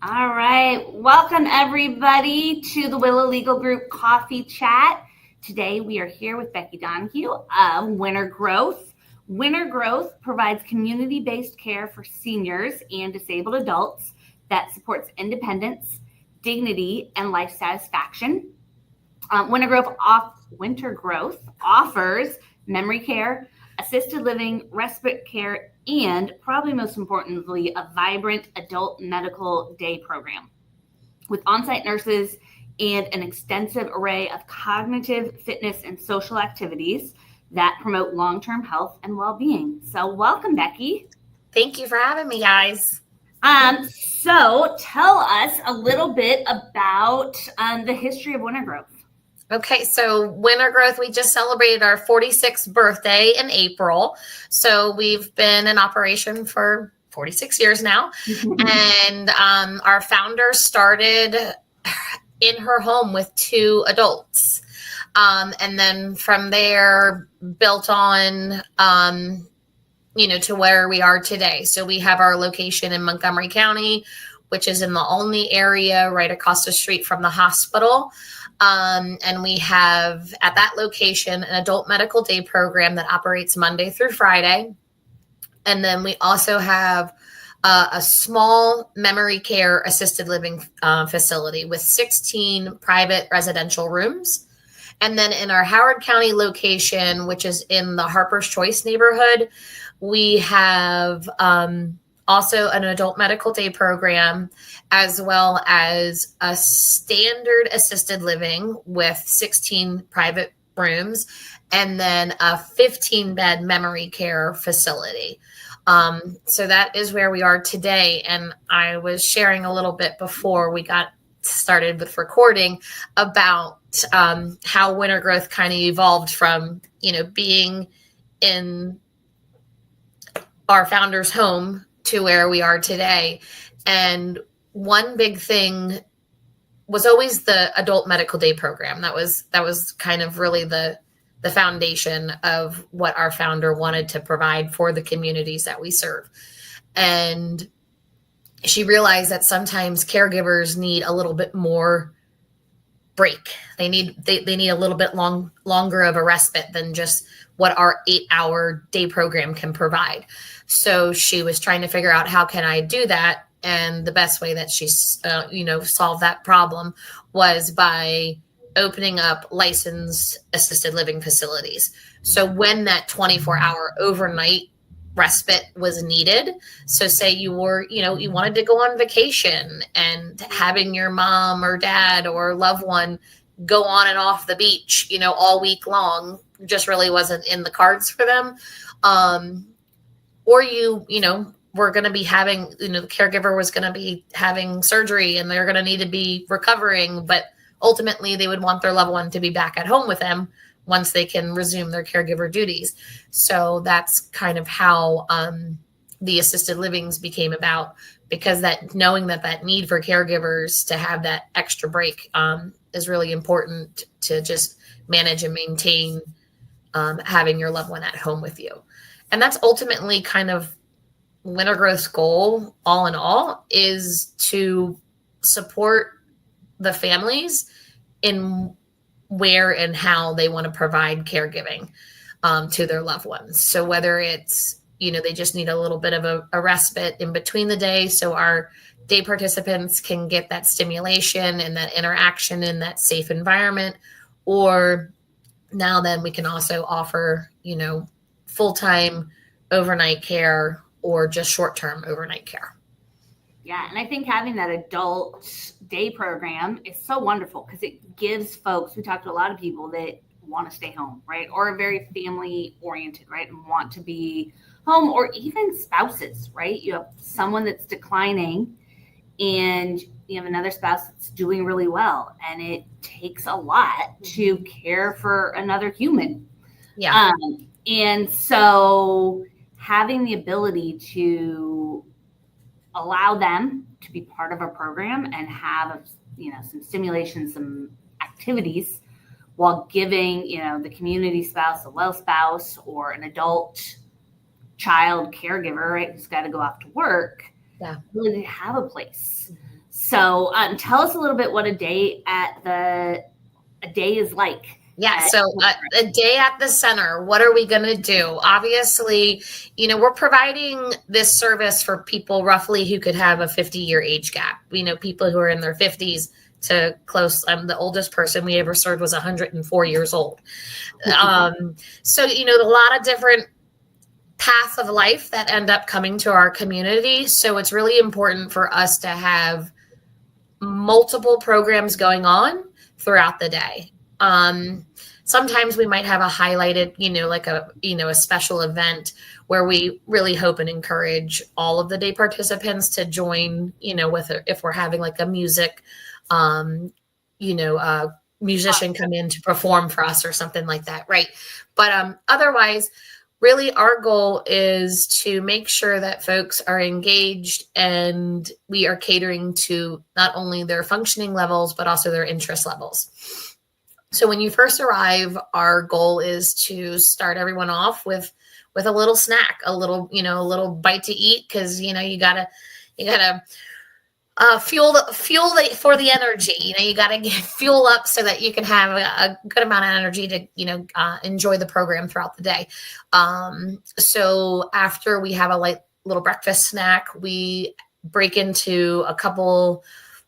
All right. Welcome, everybody, to the Willow Legal Group Coffee Chat. Today, we are here with Becky Donahue of Winter Growth. Winter Growth provides community-based care for seniors and disabled adults that supports independence, dignity, and life satisfaction. Winter Growth offers memory care, assisted living, respite care, and probably most importantly, a vibrant adult medical day program with on-site nurses and an extensive array of cognitive, fitness, and social activities that promote long-term health and well-being. So welcome, Becky. Thank you for having me, guys. So tell us a little bit about the history of Winter Growth. Okay, so Winter Growth, we just celebrated our 46th birthday in April. So we've been in operation for 46 years now. And our founder started in her home with 2 adults. And then from there, built on, to where we are today. So we have our location in Montgomery County, which is in the only area right across the street from the hospital. And we have at that location an adult medical day program that operates Monday through Friday. And then we also have a small memory care assisted living facility with 16 private residential rooms. And then in our Howard County location, which is in the Harper's Choice neighborhood, we have also an adult medical day program, as well as a standard assisted living with 16 private rooms, and then a 15-bed memory care facility. So that is where we are today. And I was sharing a little bit before we got started with recording about how Winter Growth kind of evolved from, being in our founder's home to where we are today. And one big thing was always the adult medical day program. That was kind of really the foundation of what our founder wanted to provide for the communities that we serve. And she realized that sometimes caregivers need a little bit more break. They need a little bit longer of a respite than just what our 8-hour day program can provide. So she was trying to figure out, how can I do that? And the best way that she, solved that problem was by opening up licensed assisted living facilities. So when that 24-hour overnight respite was needed, so say you were, you wanted to go on vacation, and having your mom or dad or loved one go on and off the beach, all week long just really wasn't in the cards for them. Or we're going to be having, the caregiver was going to be having surgery and they're going to need to be recovering, but ultimately they would want their loved one to be back at home with them once they can resume their caregiver duties. So that's kind of how the assisted livings became about, because that knowing that need for caregivers to have that extra break is really important to just manage and maintain having your loved one at home with you. And that's ultimately kind of Winter Growth's goal, all in all, is to support the families in where and how they want to provide caregiving to their loved ones. So whether it's, they just need a little bit of a respite in between the day, so our day participants can get that stimulation and that interaction in that safe environment, or now then we can also offer, full-time overnight care or just short-term overnight care. Yeah, and I think having that adult day program is so wonderful, because it gives folks, we talked to a lot of people that want to stay home, right? Or are very family oriented, right? And want to be home, or even spouses, right? You have someone that's declining and you have another spouse that's doing really well. And it takes a lot to care for another human. Yeah. And so having the ability to allow them to be part of a program and have, some stimulation, some activities, while giving, the community spouse, a well spouse, or an adult child caregiver, right, who's got to go off to work, yeah, really have a place. So tell us a little bit what a day is like. Yeah. So a day at the center, what are we going to do? Obviously, we're providing this service for people roughly who could have a 50-year age gap. People who are in their 50s to close. The oldest person we ever served was 104 years old. So, a lot of different paths of life that end up coming to our community. So it's really important for us to have multiple programs going on throughout the day. Sometimes we might have a highlighted, like a special event where we really hope and encourage all of the day participants to join, if we're having like a music, musician come in to perform for us or something like that. Right. But otherwise, really our goal is to make sure that folks are engaged and we are catering to not only their functioning levels, but also their interest levels. So when you first arrive, our goal is to start everyone off with a little snack, a little bite to eat. Cause you gotta fuel for the energy. You got to get fuel up so that you can have a good amount of energy to, enjoy the program throughout the day. So after we have a light little breakfast snack, we break into a couple,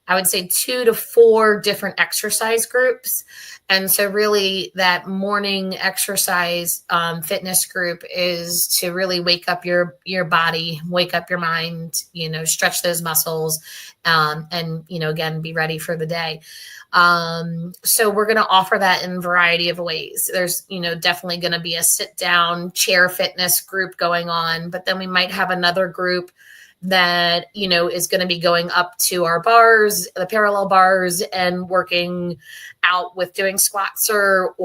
I would say 2 to 4 different exercise groups. And so really that morning exercise fitness group is to really wake up your body, wake up your mind, stretch those muscles, and, again, be ready for the day. So we're going to offer that in a variety of ways. There's, definitely going to be a sit down chair fitness group going on, but then we might have another group that, is going to be going up to our bars, the parallel bars, and working out with doing squats or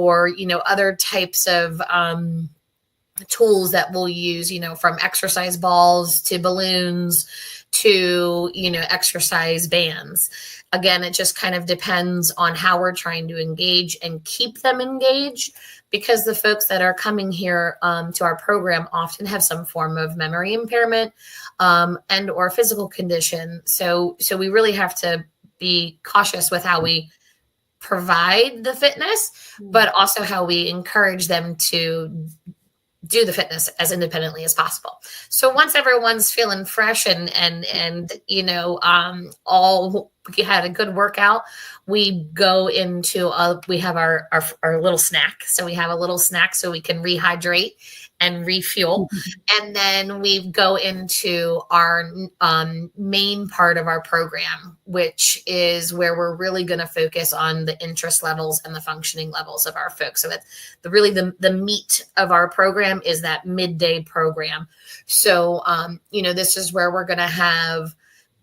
other types of tools that we'll use, from exercise balls to balloons to, exercise bands. Again, it just kind of depends on how we're trying to engage and keep them engaged, because the folks that are coming here to our program often have some form of memory impairment and or physical condition. So we really have to be cautious with how we provide the fitness, but also how we encourage them to do the fitness as independently as possible. So once everyone's feeling fresh and all had a good workout, we go into we have our little snack. So we have a little snack so we can rehydrate and refuel. And then we go into our main part of our program, which is where we're really going to focus on the interest levels and the functioning levels of our folks. So that's the meat of our program is that midday program. So, this is where we're going to have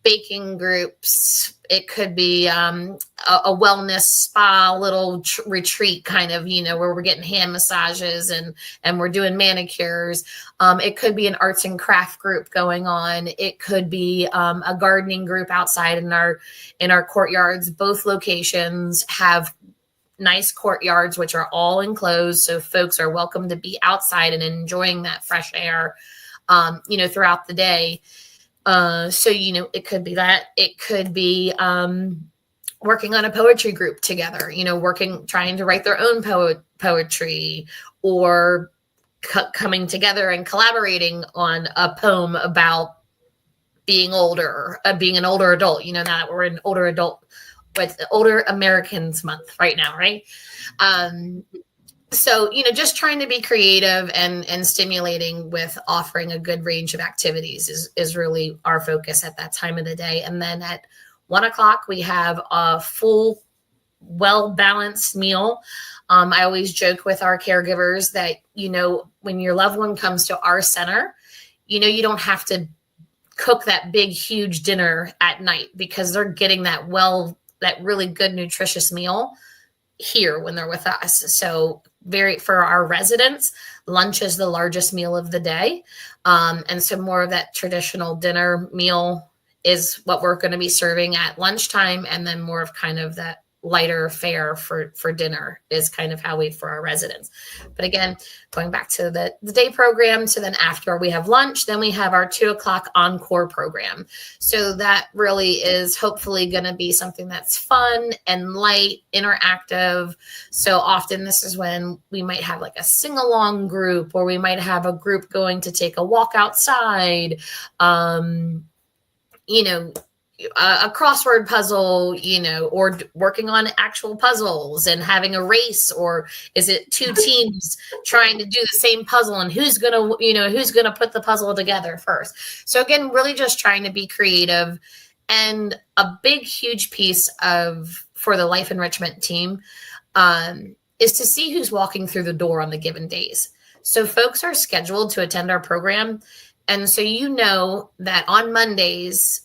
baking groups. It could be a wellness spa, little retreat kind of, where we're getting hand massages and we're doing manicures. It could be an arts and craft group going on. It could be a gardening group outside in our courtyards. Both locations have nice courtyards, which are all enclosed. So folks are welcome to be outside and enjoying that fresh air, throughout the day. So, it could be that. It could be working on a poetry group together, trying to write their own poetry, or coming together and collaborating on a poem about being older, being an older adult. Now that we're an older adult, but Older Americans Month right now, right? So, just trying to be creative and stimulating with offering a good range of activities is really our focus at that time of the day. And then at 1:00, we have a full, well-balanced meal. I always joke with our caregivers that, when your loved one comes to our center, you don't have to cook that big, huge dinner at night, because they're getting that really good, nutritious meal here when they're with us. So for our residents, lunch is the largest meal of the day. And so more of that traditional dinner meal is what we're going to be serving at lunchtime. And then more of kind of that lighter fare for dinner is kind of how we for our residents. But again, going back to the day program, so then after we have lunch, then we have our 2:00 encore program. So that really is hopefully going to be something that's fun and light, interactive. So often this is when we might have like a sing-along group, or we might have a group going to take a walk outside, a crossword puzzle, or working on actual puzzles and having a race, or is it two teams trying to do the same puzzle, and who's going to put the puzzle together first. So again, really just trying to be creative. And a big, huge piece for the life enrichment team is to see who's walking through the door on the given days. So folks are scheduled to attend our program. And so that on Mondays,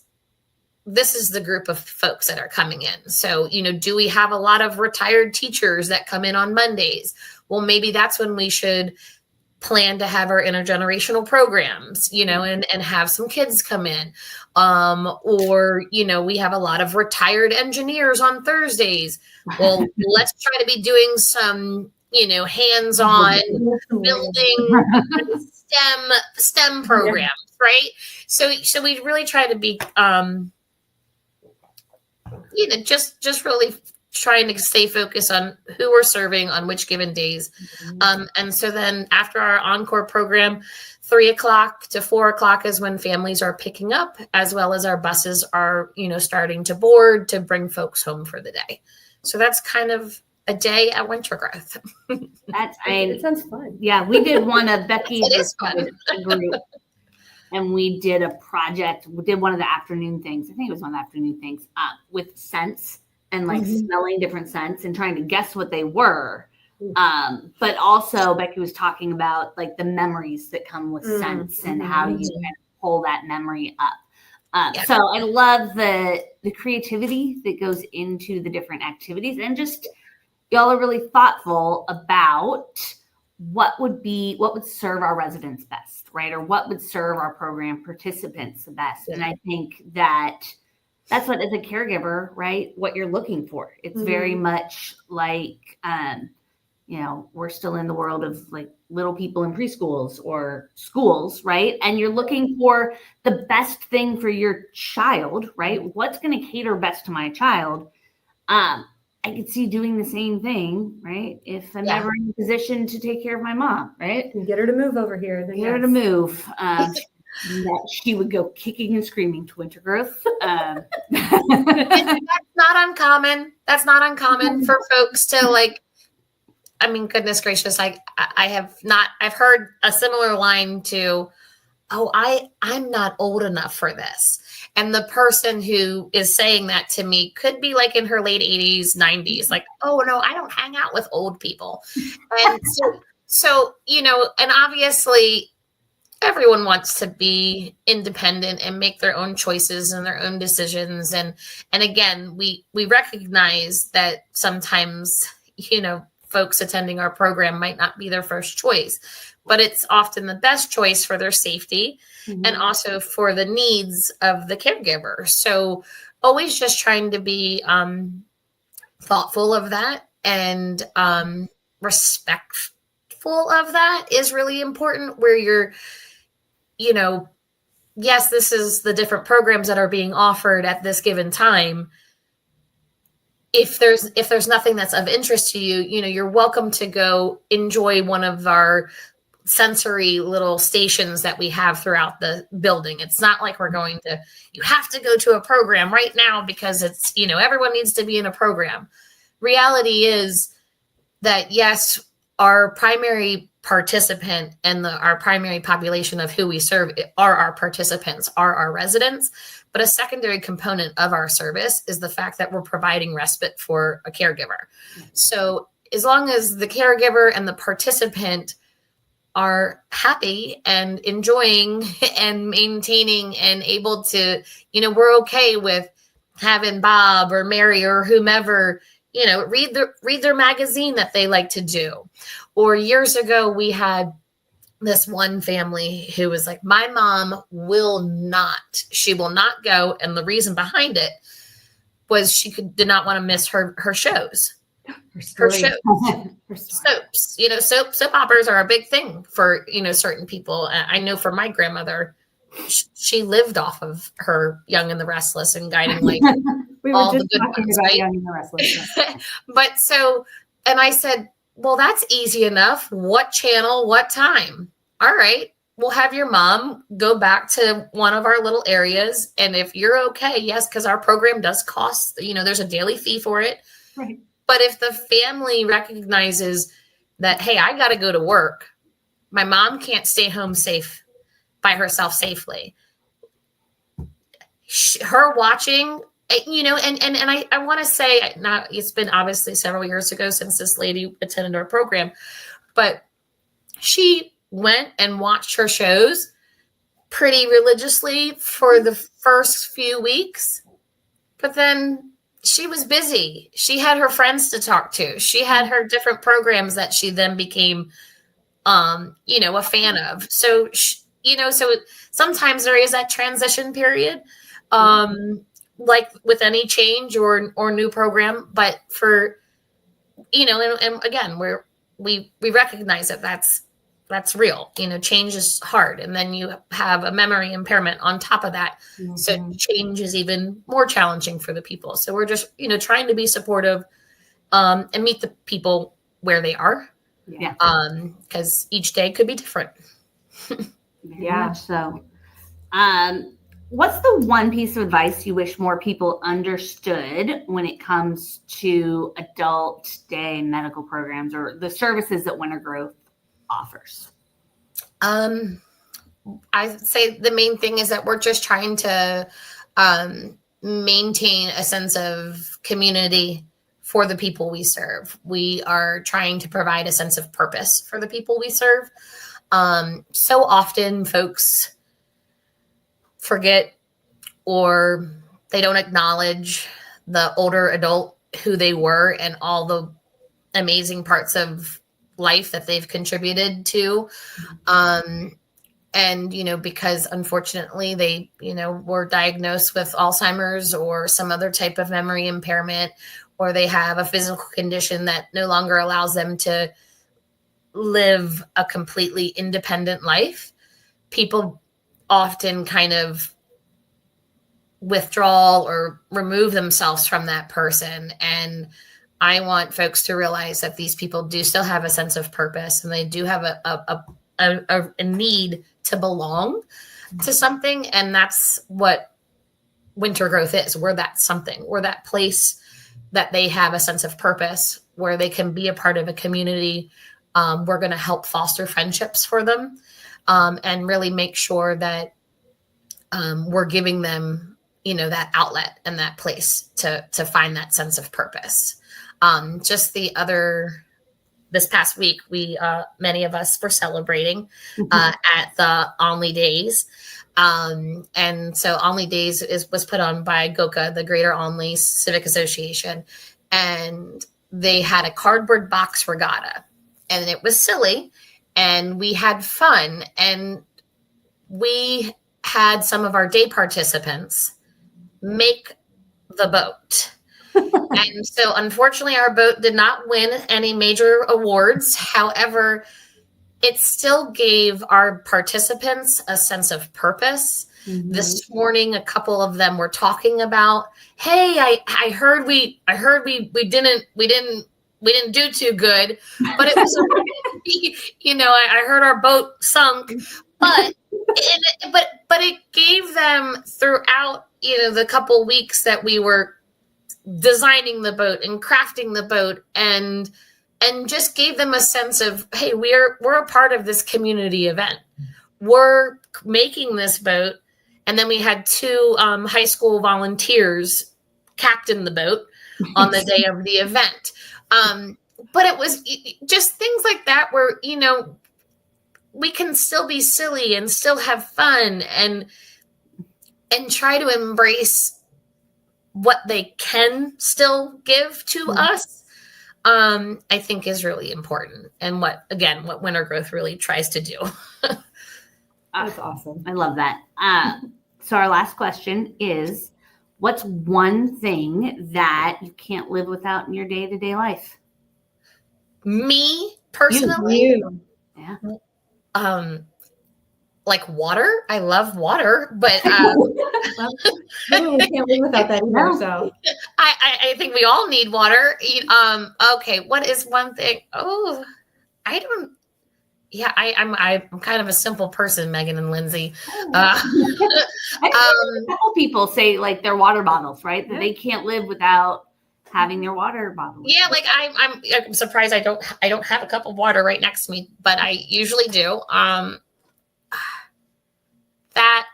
this is the group of folks that are coming in. So, do we have a lot of retired teachers that come in on Mondays? Well, maybe that's when we should plan to have our intergenerational programs, and have some kids come in. Or, we have a lot of retired engineers on Thursdays. Well, let's try to be doing some, hands-on building STEM programs, right? So we really try to be, just really trying to stay focused on who we're serving on which given days. And so then after our encore program, 3:00 to 4:00 is when families are picking up, as well as our buses are, starting to board to bring folks home for the day. So that's kind of a day at Winter Growth. It sounds fun. Yeah, we did one of Becky's It is fun. group, and we did a project. We did one of the afternoon things. I think it was one of the afternoon things with scents and like smelling different scents and trying to guess what they were. But also Becky was talking about like the memories that come with scents and how you kind of pull that memory up. So I love the creativity that goes into the different activities, and just y'all are really thoughtful about what would serve our residents best, right? Or what would serve our program participants the best. And I think that's what, as a caregiver, right, what you're looking for. It's very much like, we're still in the world of like little people in preschools or schools, right? And you're looking for the best thing for your child, right? What's going to cater best to my child? I could see doing the same thing, right? If I'm ever in a position to take care of my mom, right? And get her to move over here. Get her to move. She would go kicking and screaming to Winter Growth. That's not uncommon. That's not uncommon for folks to goodness gracious. I've heard a similar line to, I'm not old enough for this. And the person who is saying that to me could be like in her late 80s, 90s, like, oh no, I don't hang out with old people. And so, and obviously everyone wants to be independent and make their own choices and their own decisions. And again, we recognize that sometimes, folks attending our program might not be their first choice, but it's often the best choice for their safety and also for the needs of the caregiver. So always just trying to be thoughtful of that and respectful of that is really important, where you're, yes, this is the different programs that are being offered at this given time. If there's nothing that's of interest to you, you're welcome to go enjoy one of our sensory little stations that we have throughout the building. It's not like we're going to, you have to go to a program right now because it's, everyone needs to be in a program. Reality is that, yes, our primary participant and our primary population of who we serve are our participants, are our residents. But a secondary component of our service is the fact that we're providing respite for a caregiver. So as long as the caregiver and the participant are happy and enjoying and maintaining and able to, we're okay with having Bob or Mary or whomever, read their magazine that they like to do. Or years ago, we had this one family who was like, my mom she will not go. And the reason behind it was she did not want to miss her shows. Her shows. Soaps, soap operas are a big thing for, certain people. I know for my grandmother, she lived off of her Young and the Restless and Guiding Light. We were just talking about Young and the Restless. But and I said, well, that's easy enough. What channel, what time? All right. We'll have your mom go back to one of our little areas. And if you're okay, yes, because our program does cost, there's a daily fee for it. Right. But if the family recognizes that, hey, I got to go to work, my mom can't stay home safe by herself safely. Her watching, and I want to say, now it's been obviously several years ago since this lady attended our program, but she went and watched her shows pretty religiously for the first few weeks, but then she was busy. She had her friends to talk to. She had her different programs that she then became, a fan of. So, so sometimes there is that transition period, like with any change or new program, but for, and again, we recognize that that's real. Change is hard. And then you have a memory impairment on top of that. Mm-hmm. So change is even more challenging for the people. So we're just, trying to be supportive and meet the people where they are. Yeah. Because each day could be different. Yeah. So what's the one piece of advice you wish more people understood when it comes to adult day medical programs or the services that Winter Growth offers? I say the main thing is that we're just trying to maintain a sense of community for the people we serve. We are trying to provide a sense of purpose for the people we serve. So often folks forget or they don't acknowledge the older adult who they were and all the amazing parts of life that they've contributed to. And, because unfortunately they, were diagnosed with Alzheimer's or some other type of memory impairment, or they have a physical condition that no longer allows them to live a completely independent life. People often kind of withdraw or remove themselves from that person. And I want folks to realize that these people do still have a sense of purpose and they do have a need to belong to something. And that's what Winter Growth is. We're that something. We're that place that they have a sense of purpose where they can be a part of a community. We're going to help foster friendships for them and really make sure that we're giving them, that outlet and that place to find that sense of purpose. This past week, many of us were celebrating at the Only Days. And so Only Days was put on by GOCA, the Greater Only Civic Association. And they had a cardboard box regatta. And it was silly. And we had fun. And we had some of our day participants make the boat. And so unfortunately our boat did not win any major awards. However, it still gave our participants a sense of purpose. Mm-hmm. This morning, a couple of them were talking about, hey, I heard we didn't do too good, but it was, I heard our boat sunk, but it gave them throughout, the couple weeks that we were designing the boat and crafting the boat and just gave them a sense of, hey, we're a part of this community event. We're making this boat. And then we had two high school volunteers captain the boat on the day of the event. But it was just things like that where, we can still be silly and still have fun and try to embrace what they can still give to us, I think is really important. And what Winter Growth really tries to do. That's awesome. I love that. So our last question is, what's one thing that you can't live without in your day-to-day life? Me personally, You. Yeah. Like water. I love water, but Literally can't live without that either. No. So I think we all need water. Okay, what is one thing? Oh, I don't. Yeah, I'm kind of a simple person, Megan and Lindsay. I think a couple people say like their water bottles, right? That they can't live without having their water bottle. Yeah, like I'm surprised I don't have a cup of water right next to me, but I usually do. That,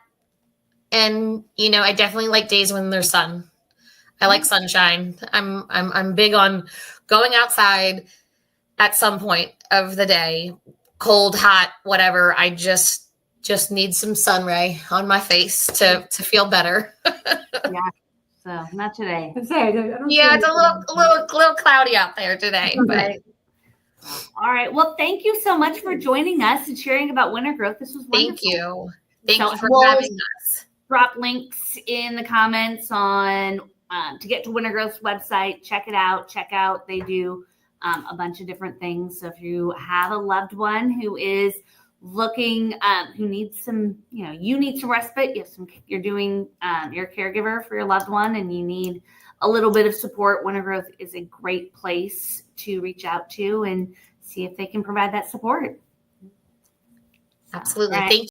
and I definitely like days when there's sun. I like sunshine. I'm big on going outside at some point of the day, cold, hot, whatever. I just need some sun ray on my face to feel better. Yeah. So not today. I don't Yeah, it's a little cloudy out there today, but all right. Well, thank you so much for joining us and sharing about winter growth. This was wonderful. thank you. Thank So you for we'll having us. drop links in the comments on to get to Winter Growth's website. Check it out. They do a bunch of different things. So if you have a loved one who is looking, who needs some, you need some respite. You're doing, you're a caregiver for your loved one and you need a little bit of support. Winter Growth is a great place to reach out to and see if they can provide that support. Absolutely. Right. Thank